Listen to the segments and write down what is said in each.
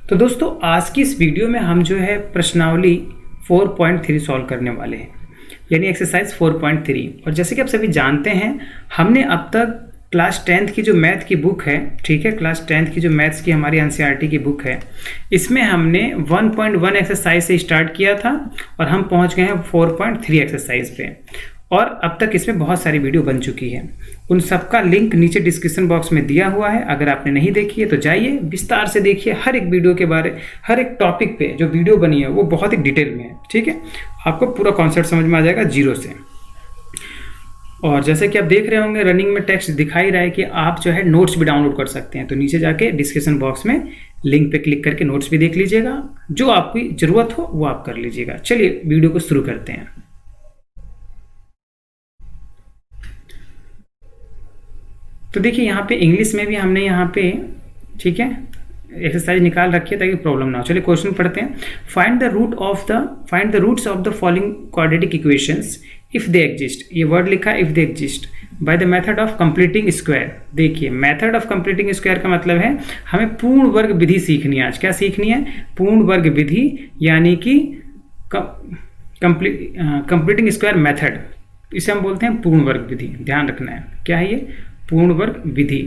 तो दोस्तों आज की इस वीडियो में हम जो है प्रश्नावली 4.3 सॉल्व करने वाले हैं, यानी एक्सरसाइज 4.3। और जैसे कि आप सभी जानते हैं, हमने अब तक क्लास 10th की जो मैथ की बुक है, ठीक है, क्लास 10th की जो मैथ्स की हमारी एनसीईआरटी की बुक है, इसमें हमने 1.1 एक्सरसाइज से स्टार्ट किया था और हम पहुंच गए हैं 4.3 एक्सरसाइज पे। और अब तक इसमें बहुत सारी वीडियो बन चुकी है, उन सब का लिंक नीचे डिस्क्रिप्शन बॉक्स में दिया हुआ है। अगर आपने नहीं देखी है तो जाइए विस्तार से देखिए, हर एक वीडियो के बारे, हर एक टॉपिक पे जो वीडियो बनी है वो बहुत ही डिटेल में है, ठीक है। आपको पूरा कॉन्सेप्ट समझ में आ जाएगा जीरो से। और जैसे कि आप देख रहे होंगे रनिंग में टेक्स्ट दिखाई रहा है कि आप जो है नोट्स भी डाउनलोड कर सकते हैं, तो नीचे जाके डिस्क्रिप्शन बॉक्स में लिंक पे क्लिक करके नोट्स भी देख लीजिएगा, जो आपकी ज़रूरत हो वो आप कर लीजिएगा। चलिए वीडियो को शुरू करते हैं। तो देखिए यहाँ पे इंग्लिश में भी हमने यहाँ पे, ठीक है, एक्सरसाइज निकाल रखी है ताकि प्रॉब्लम ना हो। चलिए क्वेश्चन पढ़ते हैं। Find the roots of the following quadratic equations if they exist. ये वर्ड लिखा है if they exist by the method of completing square. देखिए मेथड ऑफ कंप्लीटिंग स्क्वायर का मतलब है हमें पूर्ण वर्ग विधि सीखनी है। आज क्या सीखनी है? पूर्ण वर्ग विधि, यानी कि कंप्लीटिंग स्क्वायर मेथड, इसे हम बोलते हैं पूर्ण वर्ग विधि। ध्यान रखना है क्या है ये? पूर्ण वर्ग विधि।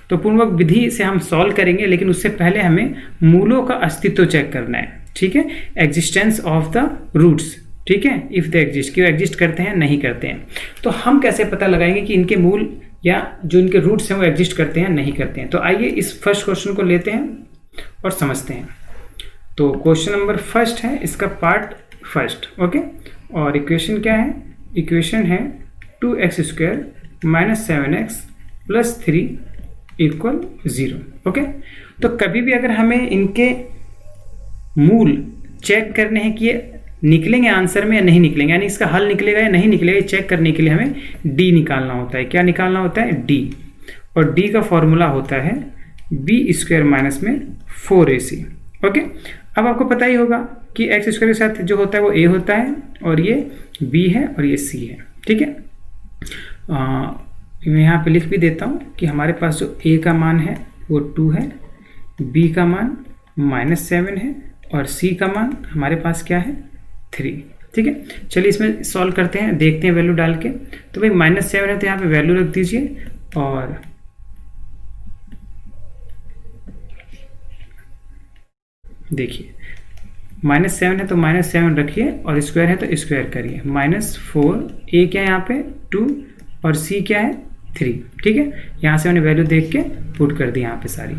तो पूर्ण वर्ग विधि से हम सॉल्व करेंगे, लेकिन उससे पहले हमें मूलों का अस्तित्व चेक करना है, ठीक है। एग्जिस्टेंस ऑफ द रूट्स, ठीक है, इफ दे एग्जिस्ट, क्यों एग्जिस्ट करते हैं, नहीं करते हैं। तो हम कैसे पता लगाएंगे कि इनके मूल या जो इनके रूट्स हैं वो एग्जिस्ट करते हैं नहीं करते हैं। तो आइए इस फर्स्ट क्वेश्चन को लेते हैं और समझते हैं। तो क्वेश्चन नंबर फर्स्ट है, इसका पार्ट फर्स्ट, ओके। और इक्वेशन क्या है? इक्वेशन है 2x² - 7x + 3 = 0, ओके। तो कभी भी अगर हमें इनके मूल चेक करने हैं कि ये निकलेंगे आंसर में या नहीं निकलेंगे, यानी इसका हल निकलेगा या नहीं निकलेगा, चेक करने के लिए हमें डी निकालना होता है। क्या निकालना होता है? डी। और डी का फॉर्मूला होता है b² - 4ac, ओके। अब आपको पता ही होगा कि x² के साथ जो होता है वो a होता है, और ये b है और ये c है, ठीक है। मैं यहाँ पे लिख भी देता हूँ कि हमारे पास जो a का मान है वो 2 है, b का मान -7 है और c का मान हमारे पास क्या है? 3, ठीक है। चलिए इसमें सॉल्व करते हैं, देखते हैं वैल्यू डाल के। तो भाई -7 है तो यहाँ पे वैल्यू रख दीजिए, और देखिए -7 है तो -7 रखिए, और स्क्वायर है तो स्क्वायर करिए। -4, a क्या है यहाँ पे? 2, और c क्या है? 3, ठीक है। यहाँ से मैंने वैल्यू देख के पुट कर दी यहाँ पे सारी।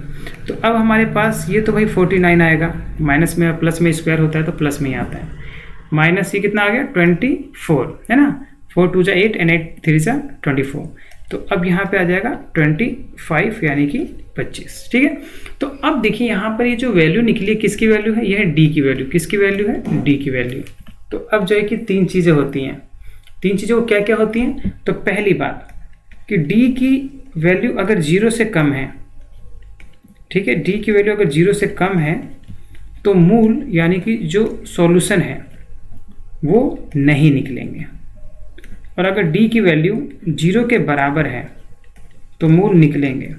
तो अब हमारे पास ये तो भाई 49 आएगा, माइनस में प्लस में स्क्वायर होता है तो प्लस में ही आता है। माइनस c कितना आ गया? 24, है ना। 4 2 = 8 और 8 3 = 24। तो अब यहाँ पे आ जाएगा 25, यानी कि 25, ठीक है। तो अब देखिए यहाँ पर ये जो वैल्यू निकली है किसकी वैल्यू है? ये है डी की वैल्यू। किसकी वैल्यू है? डी की वैल्यू। तो अब जो है कि 3 चीज़ें होती हैं। 3 चीज़ें वो क्या क्या होती हैं? तो पहली बात कि डी की वैल्यू अगर 0 से कम है, ठीक है, डी की वैल्यू अगर 0 से कम है तो मूल यानी कि जो सॉल्यूशन है वो नहीं निकलेंगे। और अगर डी की वैल्यू 0 के बराबर है तो मूल निकलेंगे।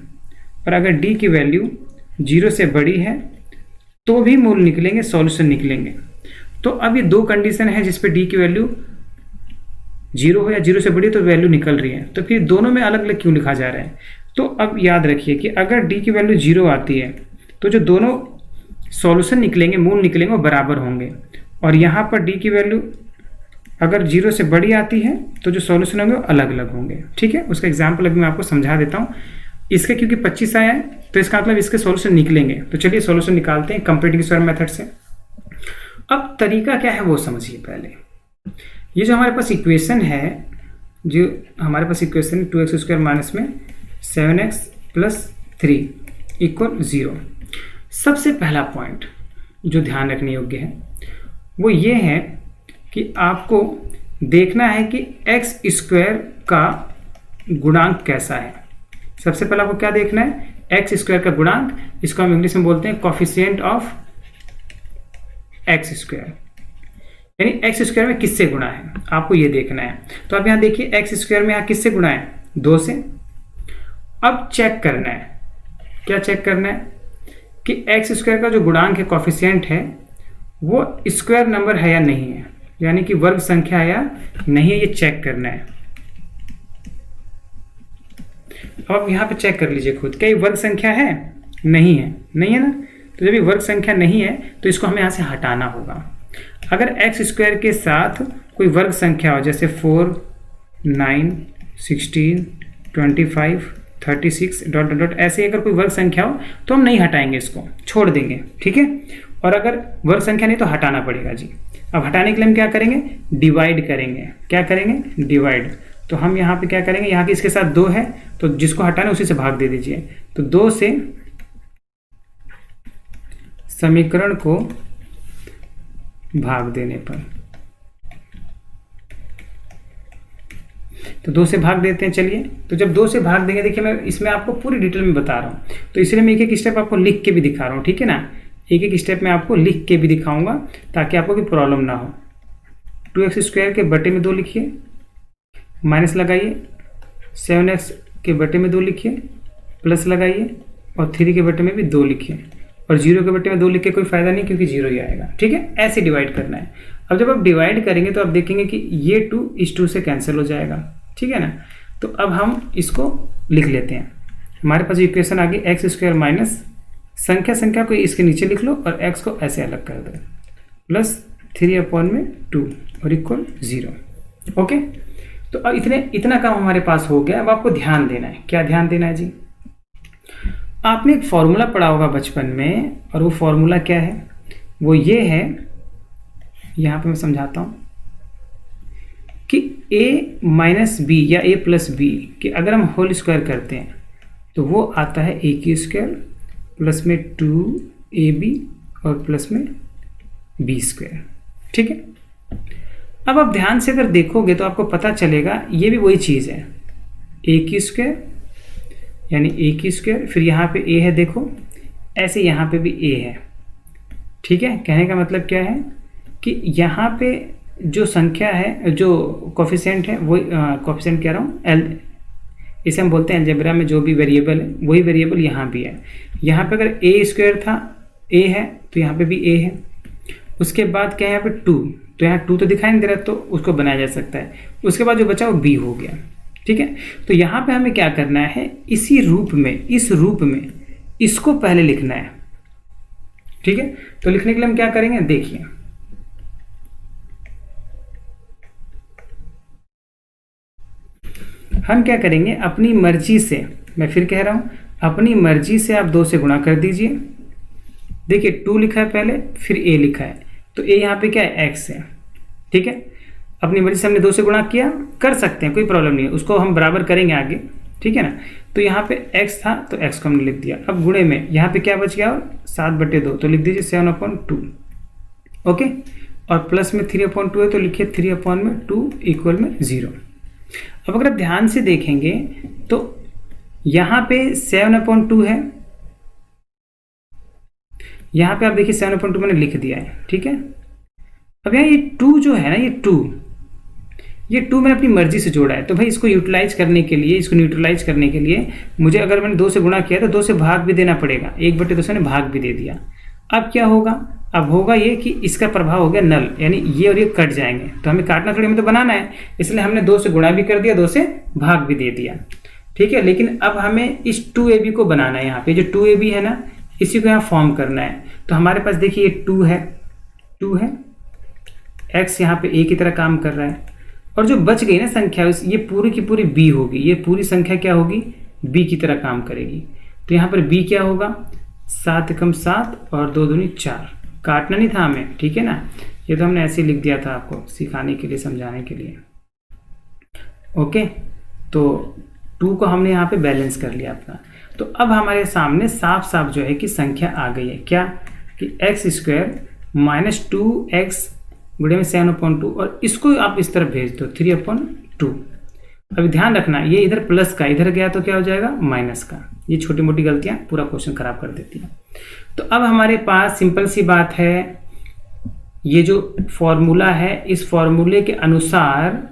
और अगर डी की वैल्यू 0 से बड़ी है तो भी मूल निकलेंगे, सॉल्यूशन निकलेंगे। तो अब ये 2 कंडीशन है जिस पे डी की वैल्यू 0 हो या 0 से बड़ी तो वैल्यू निकल रही है। तो फिर दोनों में अलग अलग क्यों लिखा जा रहा है? तो अब याद रखिए कि अगर डी की वैल्यू 0 आती है तो जो दोनों सॉल्यूशन निकलेंगे, मूल निकलेंगे, वो बराबर होंगे। और यहाँ पर डी की वैल्यू अगर 0 से बड़ी आती है तो जो सॉल्यूशन होंगे वो अलग अलग होंगे, ठीक है। उसका एग्जाम्पल अभी मैं आपको समझा देता हूँ। इसका क्योंकि 25 आया है तो इसका मतलब इसके सॉल्यूशन निकलेंगे। तो चलिए सॉल्यूशन निकालते हैं कंप्लीटिंग स्क्वायर मेथड से। अब तरीका क्या है वो समझिए पहले। ये जो हमारे पास इक्वेशन है, जो हमारे पास इक्वेशन 2x² - 7x + 3 = 0। सबसे पहला पॉइंट जो ध्यान रखने योग्य है वो ये है कि आपको देखना है कि x² का गुणांक कैसा है। सबसे पहले आपको क्या देखना है? x² का गुणांक, इसको हम इंग्लिश में बोलते हैं कोफिशिएंट ऑफ x², यानी x² में किससे गुणा है आपको ये देखना है। तो अब यहाँ देखिए x² में यहाँ किससे गुणा है? 2 से। अब चेक करना है, क्या चेक करना है कि एक्स स्क्वायर का जो गुणांक है, कॉफिशिएंट है, वो स्क्वायर नंबर है या नहीं है, यानी कि वर्ग संख्या है या नहीं है, ये चेक करना है। अब आप यहाँ पे चेक कर लीजिए खुद, क्या ये वर्ग संख्या है? नहीं है, नहीं है ना। तो जब ये वर्ग संख्या नहीं है तो इसको हमें यहाँ से हटाना होगा। अगर एक्स स्क्वायर के साथ कोई वर्ग संख्या हो, जैसे 4, 9, 16, 25, 36 डॉट डॉट डॉट, ऐसे अगर कोई वर्ग संख्या हो तो हम नहीं हटाएंगे, इसको छोड़ देंगे, ठीक है। और अगर वर्ग संख्या नहीं तो हटाना पड़ेगा जी। अब हटाने के लिए हम क्या करेंगे? डिवाइड करेंगे। क्या करेंगे? डिवाइड। तो हम यहाँ पे क्या करेंगे? यहाँ के इसके साथ 2 है तो जिसको हटाना उसी से भाग दे दीजिए। तो 2 से समीकरण को भाग देने पर, तो 2 से भाग देते हैं। चलिए, तो जब 2 से भाग देंगे, देखिए मैं इसमें आपको पूरी डिटेल में बता रहा हूँ, तो इसलिए मैं एक एक स्टेप आपको लिख के भी दिखा रहा हूँ, ठीक है ना। एक एक स्टेप में आपको लिख के भी दिखाऊंगा ताकि आपको कोई प्रॉब्लम ना हो। 2x स्क्वायर के बटे में 2 लिखिए, माइनस लगाइए, 7x के बटे में 2 लिखिए, प्लस लगाइए, और 3 के बटे में भी 2 लिखिए, और 0 के बटे में 2 लिख के कोई फायदा नहीं क्योंकि 0 ही आएगा, ठीक है। ऐसे डिवाइड करना है। अब जब आप डिवाइड करेंगे तो आप देखेंगे कि ये 2 इस 2 से कैंसिल हो जाएगा, ठीक है ना। तो अब हम इसको लिख लेते हैं। हमारे पास इक्वेशन आ गई एक्स स्क्वायर माइनस संख्या को इसके नीचे लिख लो और x को ऐसे अलग कर दो, प्लस 3/2 और इक्वल 0। ओके, तो अब इतना काम हमारे पास हो गया। अब आपको ध्यान देना है। क्या ध्यान देना है जी? आपने एक फॉर्मूला पढ़ा होगा बचपन में, और वो फॉर्मूला क्या है? वो ये है, यहाँ पे मैं समझाता हूँ कि a माइनस बी या a प्लस बी के अगर हम होल स्क्वायर करते हैं तो वो आता है a की स्क्वायर प्लस में 2ab और प्लस में b स्क्वायर, ठीक है। अब आप ध्यान से अगर देखोगे तो आपको पता चलेगा ये भी वही चीज़ है, a की स्क्वायर यानी a की स्क्वायर, फिर यहाँ पे a है, देखो ऐसे यहाँ पे भी a है, ठीक है। कहने का मतलब क्या है कि यहाँ पे जो संख्या है, जो कोफिशिएंट है, वो कोफिशिएंट कह रहा हूँ, इसे हम बोलते हैं अलजेब्रा में जो भी वेरिएबल है वही वेरिएबल यहाँ भी है। यहाँ पे अगर a स्क्वायर था, a है तो यहाँ पे भी a है। उसके बाद क्या है यहाँ पे 2, तो यहाँ 2 तो दिखाई नहीं दे रहा, तो उसको बनाया जा सकता है। उसके बाद जो बचा वो b हो गया, ठीक है। तो यहाँ पे हमें क्या करना है? इसी रूप में, इस रूप में इसको पहले लिखना है, ठीक है। तो लिखने के लिए हम क्या करेंगे? देखिए, हम क्या करेंगे? अपनी मर्जी से, मैं फिर कह रहा हूं, अपनी मर्जी से आप 2 से गुणा कर दीजिए। देखिए 2 लिखा है पहले, फिर a लिखा है, तो a यहाँ पे क्या है? x है, ठीक है। अपनी मर्जी से हमने 2 से गुणा किया, कर सकते हैं, कोई प्रॉब्लम नहीं है, उसको हम बराबर करेंगे आगे, ठीक है ना। तो यहाँ पे x था तो x को हमने लिख दिया। अब गुणे में यहाँ पे क्या बच गया? 7/2, तो लिख दीजिए 7/2, ओके। और प्लस में 3/2 है तो लिखिए 3/2 इक्वल में 0। अब अगर आप ध्यान से देखेंगे तो यहाँ पे 7/2 है, यहाँ पे आप देखिए 7/2 मैंने लिख दिया है, ठीक है। अब यहाँ ये 2 जो है ना, ये 2 मैंने अपनी मर्जी से जोड़ा है, तो भाई इसको यूटिलाइज करने के लिए, इसको न्यूट्रलाइज करने के लिए मुझे, अगर मैंने 2 से गुणा किया तो 2 से भाग भी देना पड़ेगा। 1/2 से मैंने भाग भी दे दिया। अब क्या होगा? अब होगा ये कि इसका प्रभाव हो गया नल, यानी ये और ये कट जाएंगे, तो हमें काटना थोड़ी, हमें तो बनाना है, इसलिए हमने 2 से गुणा भी कर दिया, 2 से भाग भी दे दिया, ठीक है। लेकिन अब हमें इस 2ab को बनाना है। यहाँ पे जो 2ab है ना, इसी को यहाँ फॉर्म करना है। तो हमारे पास देखिए ये 2 है, x यहाँ पे a की तरह काम कर रहा है, और जो बच गई ना संख्या, ये पूरी की पूरी b होगी। ये पूरी संख्या क्या होगी? b की तरह काम करेगी। तो यहाँ पर b क्या होगा? 7 × 7 और 2 दूनी 4। काटना नहीं था हमें, ठीक है ना, ये तो हमने ऐसे ही लिख दिया था आपको सिखाने के लिए, समझाने के लिए, ओके। तो 2 को हमने यहाँ पे बैलेंस कर लिया अपना। तो अब हमारे सामने साफ साफ जो है कि संख्या आ गई है, क्या कि एक्स स्क्वायर माइनस 2x गुणे में 7/2, और इसको आप इस तरफ भेज दो 3/2। अभी ध्यान रखना, ये इधर प्लस का इधर गया तो क्या हो जाएगा? माइनस का। ये छोटी मोटी गलतियां पूरा क्वेश्चन खराब कर देती हैं। तो अब हमारे पास सिंपल सी बात है, ये जो फॉर्मूला है, इस फॉर्मूले के अनुसार,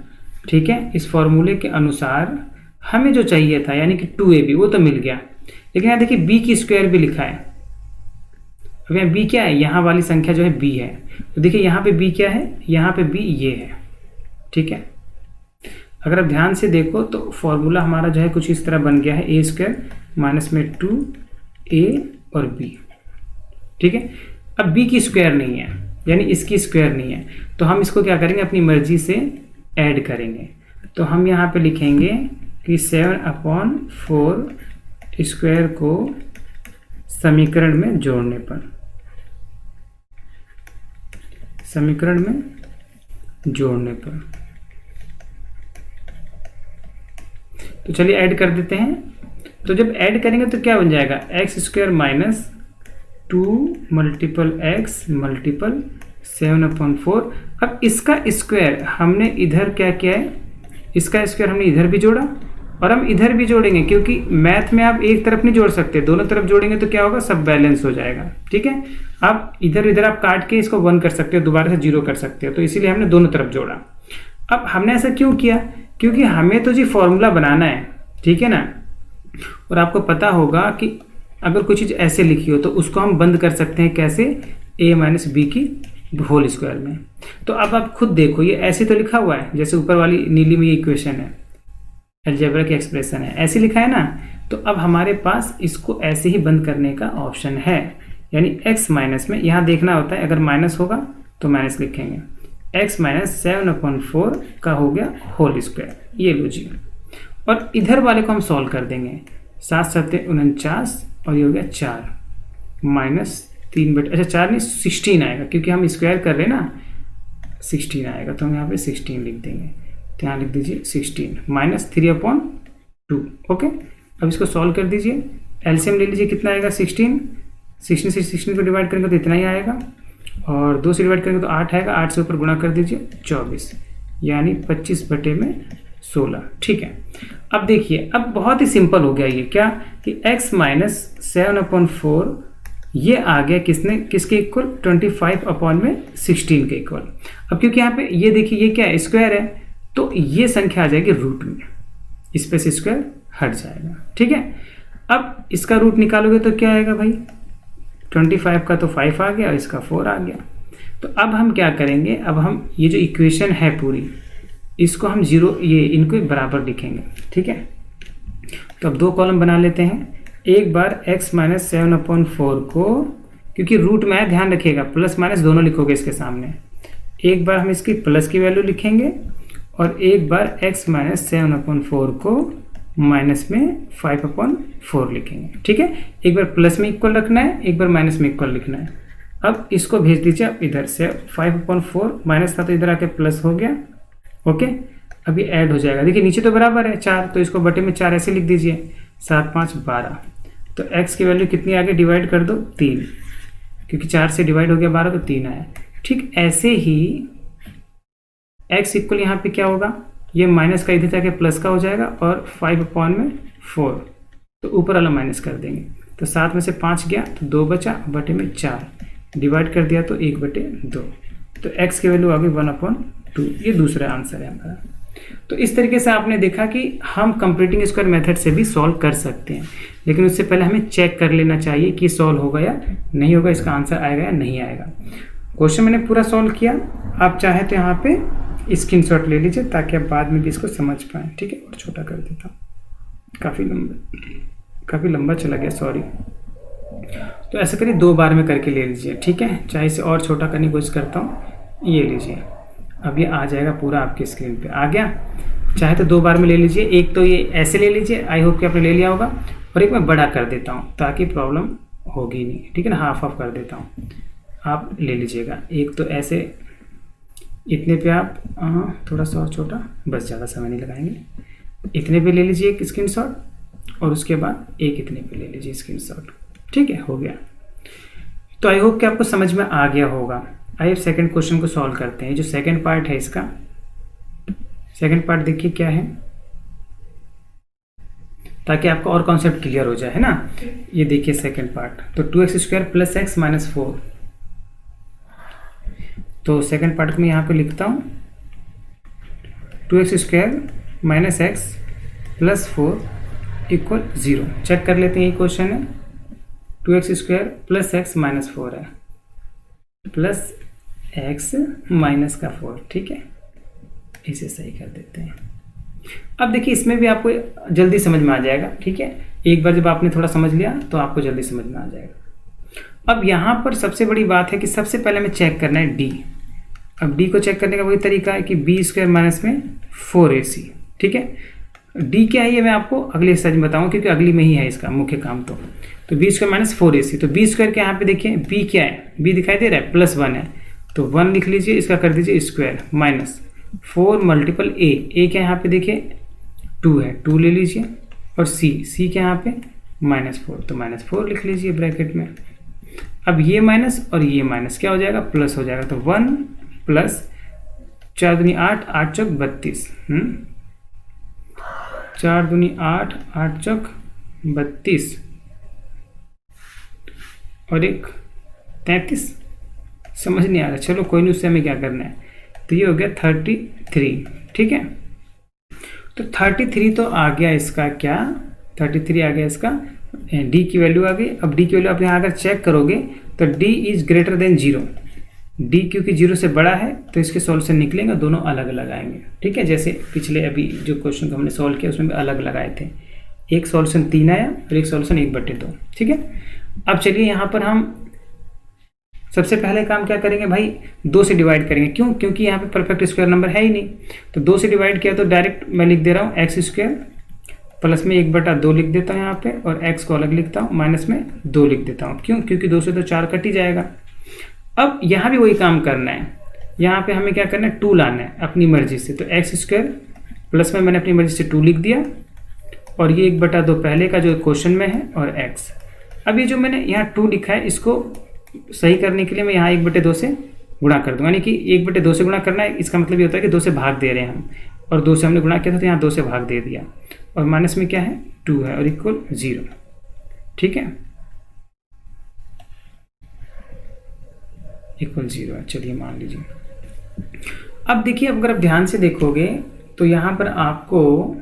ठीक है, इस फॉर्मूले के अनुसार हमें जो चाहिए था यानी कि 2ab वो तो मिल गया। लेकिन यहाँ देखिए b की स्क्वायर भी लिखा है, अब यहाँ b क्या है, यहाँ वाली संख्या जो है b है, तो देखिए यहाँ पे b क्या है, यहाँ पे b ये है, ठीक है। अगर आप ध्यान से देखो तो फॉर्मूला हमारा जो है कुछ इस तरह बन गया है, ए स्क्वायर माइनस में 2a और b, ठीक है। अब b की स्क्वायर नहीं है, यानी इसकी स्क्वायर नहीं है, तो हम इसको क्या करेंगे, अपनी मर्जी से ऐड करेंगे। तो हम यहाँ पे लिखेंगे कि 7/4 स्क्वायर को समीकरण में जोड़ने पर, समीकरण में जोड़ने पर, तो चलिए ऐड कर देते हैं। तो जब ऐड करेंगे तो क्या बन जाएगा, x square minus 2 multiple x multiple 7/4। अब इसका स्क्वायर हमने इधर क्या किया है, इसका स्क्वायर हमने इधर भी जोड़ा और हम इधर भी जोड़ेंगे, क्योंकि मैथ में आप एक तरफ नहीं जोड़ सकते, दोनों तरफ जोड़ेंगे तो क्या होगा, सब बैलेंस हो जाएगा, ठीक है। आप इधर इधर आप काट के इसको 1 कर सकते हो, दोबारा से 0 कर सकते हो, तो इसीलिए हमने दोनों तरफ जोड़ा। अब हमने ऐसा क्यों किया, क्योंकि हमें तो जी फॉर्मूला बनाना है, ठीक है ना। और आपको पता होगा कि अगर कोई चीज़ ऐसे लिखी हो तो उसको हम बंद कर सकते हैं कैसे, a माइनस बी की होल स्क्वायर में। तो अब आप खुद देखो, ये ऐसे तो लिखा हुआ है, जैसे ऊपर वाली नीली में ये इक्वेशन है, अलजेब्रा की एक्सप्रेशन है, ऐसे लिखा है ना। तो अब हमारे पास इसको ऐसे ही बंद करने का ऑप्शन है, यानी x माइनस में यहाँ देखना होता है, अगर माइनस होगा तो माइनस लिखेंगे, x माइनस 7/4 का हो गया होल स्क्वायर, ये लो जी। और इधर वाले को हम सॉल्व कर देंगे, 7 7 49 और ये हो गया 4 माइनस 3/, अच्छा 4 नहीं 16 आएगा, क्योंकि हम स्क्वायर कर रहे हैं ना, 16 आएगा, तो हम यहाँ पे 16 लिख देंगे। तो यहाँ लिख दीजिए 16 माइनस 3/2, ओके। अब इसको सॉल्व कर दीजिए, एलसीएम ले लीजिए, कितना आएगा 16 से 16 को डिवाइड करेंगे तो इतना ही आएगा, और 2 से डिवाइड करेंगे तो 8 आएगा, 8 से ऊपर गुणा कर दीजिए 24, यानी 25/16, ठीक है। अब देखिए, अब बहुत ही सिंपल हो गया ये, क्या कि x माइनस 7/4 ये आ गया किसके इक्वल, 25/16 के इक्वल। अब क्योंकि यहाँ पे ये देखिए ये क्या है, स्क्वायर है, तो ये संख्या आ जाएगी रूट में, इस पे से स्क्वायर हट जाएगा, ठीक है। अब इसका रूट निकालोगे तो क्या आएगा भाई, 25 का तो 5 आ गया और इसका 4 आ गया। तो अब हम क्या करेंगे, अब हम ये जो इक्वेशन है पूरी, इसको हम 0 ये इनको बराबर लिखेंगे, ठीक है। तो अब 2 कॉलम बना लेते हैं, एक बार x माइनस 7/4 को, क्योंकि रूट में है ध्यान रखिएगा, प्लस माइनस दोनों लिखोगे इसके सामने, एक बार हम इसकी प्लस की वैल्यू लिखेंगे और एक बार x माइनस 7/4 को माइनस में 5/4 लिखेंगे, ठीक है। एक बार प्लस में इक्वल रखना है, एक बार माइनस में इक्वल लिखना है। अब इसको भेज दीजिए आप इधर से, 5/4 माइनस था तो इधर आके प्लस हो गया, ओके। अभी ऐड हो जाएगा, देखिए नीचे तो बराबर है 4, तो इसको बटे में 4 ऐसे लिख दीजिए, 7 5 12। तो x की वैल्यू कितनी आगे, डिवाइड कर दो 3, क्योंकि 4 से डिवाइड हो गया 12 तो 3 आया। ठीक ऐसे ही x इक्वल यहाँ पे क्या होगा, ये माइनस का इधर जाके प्लस का हो जाएगा और 5/4, तो ऊपर वाला माइनस कर देंगे, तो 7 में से 5 गया तो 2 बचा, बटे में 4 डिवाइड कर दिया तो 1/2, तो x की वैल्यू आ गई 1/2। ये दूसरा आंसर है हमारा। तो इस तरीके से आपने देखा कि हम कंप्लीटिंग स्क्वायर मेथड से भी सॉल्व कर सकते हैं, लेकिन उससे पहले हमें चेक कर लेना चाहिए कि सॉल्व होगा या नहीं होगा, इसका आंसर आएगा या नहीं आएगा। क्वेश्चन मैंने पूरा सॉल्व किया, आप चाहे तो यहाँ पे स्क्रीनशॉट ले लीजिए ताकि आप बाद में भी इसको समझ पाएँ। ठीक है, और छोटा कर देता हूँ, काफ़ी लंबा चला गया, सॉरी। तो ऐसा करिए 2 बार में करके ले लीजिए, ठीक है। चाहे इसे और छोटा करने की कोशिश करता हूँ, ये लीजिए, अब ये आ जाएगा पूरा आपकी स्क्रीन पे आ गया। चाहे तो 2 बार में ले लीजिए, एक तो ये ऐसे ले लीजिए, आई होप कि आपने ले लिया होगा, और एक मैं बड़ा कर देता हूँ ताकि प्रॉब्लम होगी नहीं, ठीक है ना। हाफ ऑफ कर देता हूँ, आप ले लीजिएगा। एक तो ऐसे इतने पे आप थोड़ा सा और छोटा, बस ज़्यादा समय नहीं लगाएंगे, इतने पे ले लीजिए एक स्क्रीनशॉट, और उसके बाद एक इतने पे ले लीजिए स्क्रीनशॉट। ठीक है, हो गया। तो आई होप कि आपको समझ में आ गया होगा। आइए सेकंड क्वेश्चन को सॉल्व करते हैं। जो सेकंड पार्ट है इसका, सेकंड पार्ट देखिए क्या है, ताकि आपको और कॉन्सेप्ट क्लियर हो जाए, है ना। ये देखिए सेकंड पार्ट, तो 2x² + x - 4। तो सेकंड पार्ट में यहाँ पे लिखता हूँ 2x² - x + 4 = 0। चेक कर लेते हैं, ये क्वेश्चन है 2x² प्लस x माइनस 4 है, प्लस x माइनस का 4, ठीक है, इसे सही कर देते हैं। अब देखिए इसमें भी आपको जल्दी समझ में आ जाएगा, ठीक है, एक बार जब आपने थोड़ा समझ लिया तो आपको जल्दी समझ में आ जाएगा। अब यहाँ पर सबसे बड़ी बात है कि सबसे पहले हमें चेक करना है d। अब d को चेक करने का वही तरीका है कि b² माइनस में 4ac, ठीक है। d क्या है ये मैं आपको अगले एक्सरसाइज में बताऊंगा, क्योंकि अगली में ही है इसका मुख्य काम। तो b² माइनस 4ac, तो b² के यहाँ पे देखिए b क्या है, b दिखाई दे रहा है, +1 है, तो 1 लिख लीजिए, इसका कर दीजिए स्क्वायर, माइनस 4 मल्टीपल a क्या यहाँ पे देखिए 2 है, 2 ले लीजिए, और c क्या यहाँ पे -4, तो -4 लिख लीजिए ब्रैकेट में। अब ये माइनस और ये माइनस क्या हो जाएगा, प्लस हो जाएगा, तो 1 प्लस 4 दूनी 8, 8 चौक 32, 4 दूनी 8, 8 चौक 32 और एक 33। समझ नहीं आ रहा, चलो कोई नहीं, उससे हमें क्या करना है, तो ये हो गया 33, ठीक है। तो 33 तो आ गया इसका क्या, 33 आ गया इसका, d की वैल्यू आ गई। अब d की वैल्यू आप यहाँ अगर चेक करोगे तो d is greater than 0, d क्योंकि 0 से बड़ा है तो इसके सॉल्यूशन निकलेंगे, दोनों अलग अलग आएंगे, ठीक है। जैसे पिछले अभी जो क्वेश्चन को हमने सॉल्व किया उसमें भी अलग लगाए थे, एक सॉल्यूशन 3 आया और एक सॉल्यूशन 1/2, ठीक है। अब चलिए यहाँ पर हम सबसे पहले काम क्या करेंगे भाई, 2 से डिवाइड करेंगे, क्यों, क्योंकि यहाँ पे परफेक्ट स्क्वायर नंबर है ही नहीं, तो 2 से डिवाइड किया तो डायरेक्ट मैं लिख दे रहा हूँ x² प्लस में 1/2 लिख देता हूँ यहाँ पे, और x को अलग लिखता हूँ, माइनस में 2 लिख देता हूँ, क्यों, क्योंकि 2 से तो 4 कट ही जाएगा। अब यहाँ भी वही काम करना है, यहाँ पे हमें क्या करना है, 2 लाना है अपनी मर्जी से, तो x² प्लस में मैंने अपनी मर्जी से 2 लिख दिया, और ये 1/2 पहले का जो क्वेश्चन में है, और x। अब ये जो मैंने यहाँ 2 लिखा है इसको सही करने के लिए मैं यहाँ 1/2 से गुणा कर दूंगा, यानी कि 1/2 से गुणा करना है, इसका मतलब ये होता है कि 2 से भाग दे रहे हैं हम, और 2 से हमने गुणा किया था तो यहाँ 2 से भाग दे दिया, और माइनस में क्या है 2 है, और इक्वल 0, ठीक है, इक्वल 0 है, चलिए मान लीजिए। अब देखिए अगर आप ध्यान से देखोगे तो यहाँ पर आपको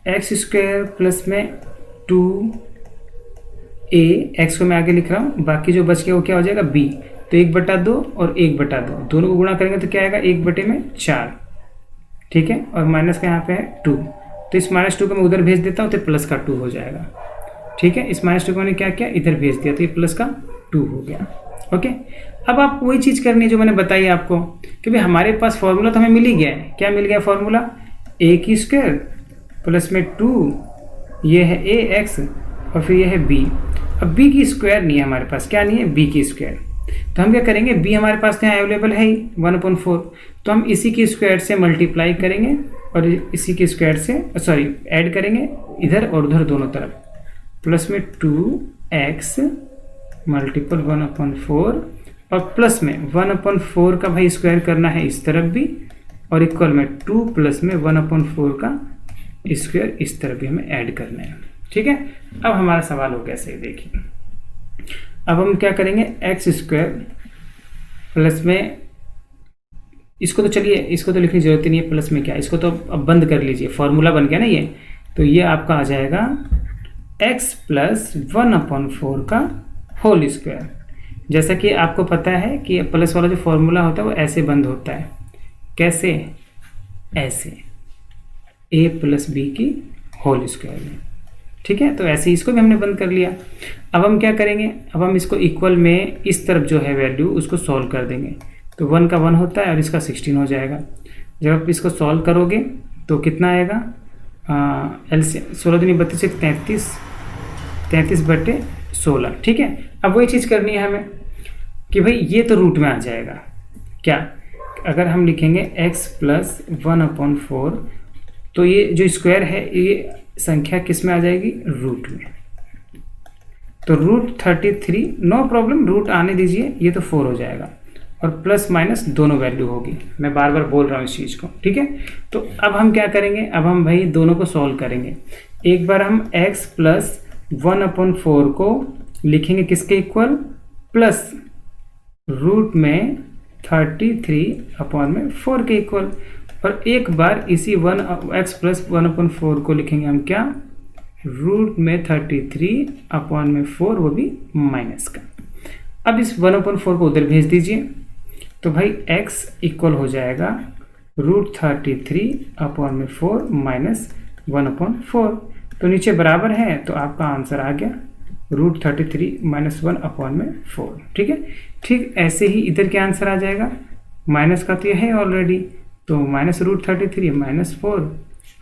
x² प्लस में 2a, x को मैं आगे लिख रहा हूँ, बाकी जो बच गया वो क्या हो जाएगा b, तो 1/2 और 1/2 दोनों को गुणा करेंगे तो क्या आएगा 1/4, ठीक है, और माइनस का यहाँ पे है 2, तो इस -2 को मैं उधर भेज देता हूँ तो प्लस का 2 हो जाएगा, ठीक है। इस -2 को मैंने क्या किया, इधर भेज दिया, तो ये प्लस का 2 हो गया, ओके। अब आप वही चीज़ करनी है जो मैंने बताई आपको, कि भाई हमारे पास फॉर्मूला तो हमें मिल ही गया है, क्या मिल गया फॉर्मूला, a² प्लस में 2, ये है ax, और फिर ये है b। अब b की स्क्वायर नहीं है हमारे पास, क्या नहीं है, b की स्क्वायर, तो हम क्या करेंगे, b हमारे पास यहाँ अवेलेबल है ही 1/4, तो हम इसी की स्क्वायर से मल्टीप्लाई करेंगे, और इसी की स्क्वायर से सॉरी ऐड करेंगे इधर और उधर दोनों तरफ, प्लस में 2x मल्टीपल 1/4, और प्लस में 1/4 का भाई स्क्वायर करना है इस तरफ भी, और इक्वल में 2 प्लस में 1/4 का स्क्वायर इस तरफ भी हमें ऐड करना है, ठीक है। अब हमारा सवाल हो गया सही, देखिए अब हम क्या करेंगे, x² प्लस में, इसको तो चलिए इसको तो लिखने की जरूरत ही नहीं है, प्लस में क्या, इसको तो अब बंद कर लीजिए, फॉर्मूला बन गया ना ये, तो ये आपका आ जाएगा x प्लस 1/4 का होल स्क्वायर। जैसा कि आपको पता है कि प्लस वाला जो फॉर्मूला होता है वो ऐसे बंद होता है, कैसे, ऐसे a प्लस b की होल स्क्वायर में, ठीक है, तो ऐसे ही इसको भी हमने बंद कर लिया। अब हम क्या करेंगे, अब हम इसको इक्वल में इस तरफ जो है वैल्यू उसको सॉल्व कर देंगे, तो 1 का 1 होता है और इसका 16 हो जाएगा। जब आप इसको सॉल्व करोगे तो कितना आएगा, LCM 16 दूनी 32, 33/16, ठीक है। अब वही चीज़ करनी है हमें कि भाई ये तो रूट में आ जाएगा, क्या, अगर हम लिखेंगे x प्लस 1/4, तो ये जो स्क्वायर है ये संख्या किस में आ जाएगी, रूट में, तो √33, नो प्रॉब्लम, रूट आने दीजिए, ये तो 4 हो जाएगा, और प्लस माइनस दोनों वैल्यू होगी, मैं बार बार बोल रहा हूँ इस चीज़ को, ठीक है। तो अब हम क्या करेंगे, अब हम भाई दोनों को सॉल्व करेंगे। एक बार हम x प्लस 1/4 को लिखेंगे किसके इक्वल, प्लस रूट में 33/4 के इक्वल, और एक बार इसी x प्लस 1/4 को लिखेंगे हम क्या, रूट में 33 अपॉन में 4, वो भी माइनस का। अब इस 1/4 को उधर भेज दीजिए, तो भाई x इक्वल हो जाएगा √33 अपॉन में 4 माइनस 1/4। तो नीचे बराबर है, तो आपका आंसर आ गया √33 माइनस 1 अपॉन में 4। ठीक है, ठीक ऐसे ही इधर क्या आंसर आ जाएगा, माइनस का तो यह है ऑलरेडी, तो माइनस √33 माइनस 4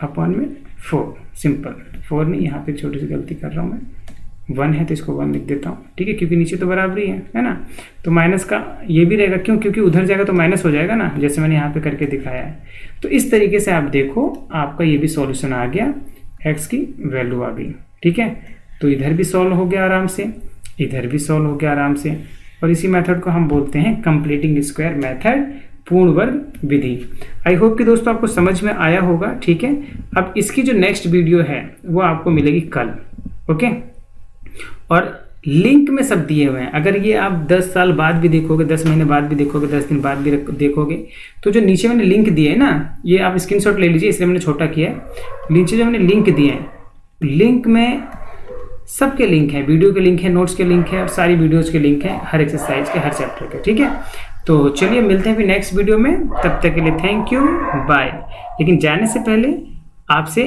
अपॉन में 4। सिंपल, 4 नहीं, यहाँ पे छोटी सी गलती कर रहा हूँ मैं, 1 है तो इसको 1 लिख देता हूँ। ठीक है, क्योंकि नीचे तो बराबरी है ना। तो माइनस का ये भी रहेगा, क्यों, क्योंकि उधर जाएगा तो माइनस हो जाएगा ना, जैसे मैंने यहाँ पे करके दिखाया है। तो इस तरीके से आप देखो, आपका ये भी सॉल्यूशन आ गया, x की वैल्यू आ गई। ठीक है, तो इधर भी सॉल्व हो गया आराम से, इधर भी सॉल्व हो गया आराम से। और इसी मेथड को हम बोलते हैं कंप्लीटिंग स्क्वायर मेथड, पूर्ण वर्ग विधि। आई होप कि दोस्तों आपको समझ में आया होगा। ठीक है, अब इसकी जो नेक्स्ट वीडियो है वो आपको मिलेगी कल। ओके, और लिंक में सब दिए हुए हैं, अगर ये आप 10 साल बाद भी देखोगे, 10 महीने बाद भी देखोगे, 10 दिन बाद भी देखोगे, तो जो नीचे मैंने लिंक दिए है ना, ये आप स्क्रीनशॉट ले लीजिए, इसलिए मैंने छोटा किया है। नीचे जो मैंने लिंक दिए हैं, लिंक में सबके लिंक है, वीडियो के लिंक है, नोट्स के लिंक है, और सारी वीडियोज के लिंक है, हर एक्सरसाइज के, हर चैप्टर के। ठीक है, तो चलिए मिलते हैं फिर नेक्स्ट वीडियो में, तब तक के लिए थैंक यू, बाय। लेकिन जाने से पहले आपसे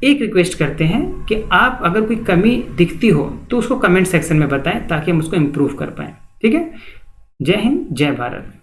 एक रिक्वेस्ट करते हैं कि आप अगर कोई कमी दिखती हो तो उसको कमेंट सेक्शन में बताएं, ताकि हम उसको इम्प्रूव कर पाएं। ठीक है, जय हिंद, जय भारत।